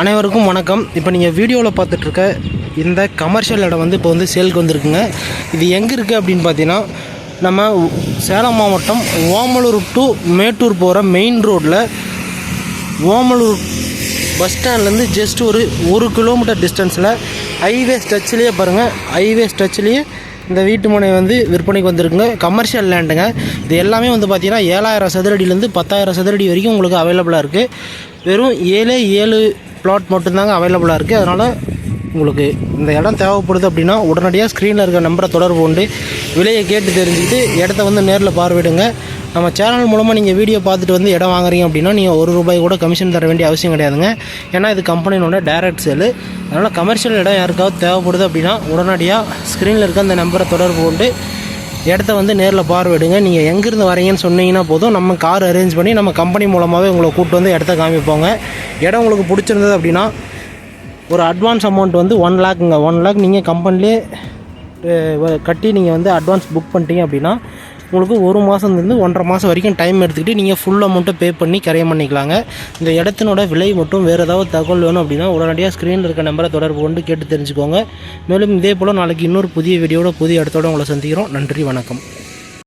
அனைவருக்கும் வணக்கம். இப்போ நீங்கள் வீடியோவில் பார்த்துட்ருக்க இந்த கமர்ஷியல் இடம் வந்து இப்போ வந்து சேலுக்கு வந்திருக்குங்க. இது எங்கே இருக்குது அப்படின்னு பார்த்தீங்கன்னா, நம்ம சேலம் மாவட்டம் ஓமலூர் டு மேட்டூர் போகிற மெயின் ரோட்டில் ஓமலூர் பஸ் ஸ்டாண்ட்லேருந்து ஜஸ்ட் ஒரு 1 கிலோமீட்டர் டிஸ்டன்ஸில் ஹைவே ஸ்ட்ரெச்சிலேயே பாருங்கள், ஹைவே ஸ்ட்ரெச்சிலேயே இந்த வீட்டு மனை வந்து விற்பனைக்கு வந்திருக்குங்க. கமர்ஷியல் லேண்டுங்க. இது எல்லாமே வந்து பார்த்திங்கன்னா 7000 சதுரடியிலேருந்து 10,000 சதுரடி வரைக்கும் உங்களுக்கு அவைலபிளாக இருக்குது. வெறும் 7 பிளாட் மட்டும்தாங்க அவைலபிளாக இருக்குது. அதனால் உங்களுக்கு இந்த இடம் தேவைப்படுது அப்படின்னா உடனடியாக ஸ்க்ரீனில் இருக்கிற நம்பரை தொடர்பு கொண்டு விலையை கேட்டு தெரிஞ்சுக்கிட்டு இடத்த வந்து நேரில் பார்வையிடுங்க. நம்ம சேனல் மூலமாக நீங்கள் வீடியோ பார்த்துட்டு வந்து இடம் வாங்குறீங்க அப்படின்னா நீங்கள் ₹1 கூட கமிஷன் தர வேண்டிய அவசியம் கிடையாதுங்க. ஏன்னா இது கம்பெனியோட டைரக்ட் சேலு. அதனால் கமர்ஷியல் இடம் யாருக்காவது தேவைப்படுது அப்படின்னா உடனடியாக ஸ்க்ரீனில் இருக்க அந்த நம்பரை தொடர்பு கொண்டு இடத்த வந்து நேரில் பார்வையிடுங்க. நீங்கள் எங்கேருந்து வரீங்கன்னு சொன்னீங்கன்னா போதும், நம்ம கார் அரேஞ்ச் பண்ணி நம்ம கம்பெனி மூலமாகவே உங்களை கூப்பிட்டு வந்து இடத்த காமிப்போங்க. இடம் உங்களுக்கு பிடிச்சிருந்தது அப்படின்னா ஒரு அட்வான்ஸ் அமௌண்ட் வந்து 1 லேக்குங்க. 1 லேக் நீங்கள் கம்பெனிலே கட்டி நீங்கள் வந்து அட்வான்ஸ் புக் பண்ணிட்டீங்க அப்படின்னா உங்களுக்கு 1 மாதத்துலேருந்து 1.5 மாதம் வரைக்கும் டைம் எடுத்துக்கிட்டு நீங்கள் ஃபுல் அமௌண்ட்டை பே பண்ணி கரையம் பண்ணிக்கலாங்க. இந்த இடத்தினோட விலை மட்டும் வேறு ஏதாவது தகவல் வேணும் அப்படின்னா உடனடியாக ஸ்க்ரீனில் இருக்க நம்பரை தொடர்பு கொண்டு கேட்டு தெரிஞ்சுக்கோங்க. மேலும் இதே போல் நாளைக்கு இன்னொரு புதிய வீடியோட புதிய இடத்தோடு உங்களை சந்திக்கிறோம். நன்றி, வணக்கம்.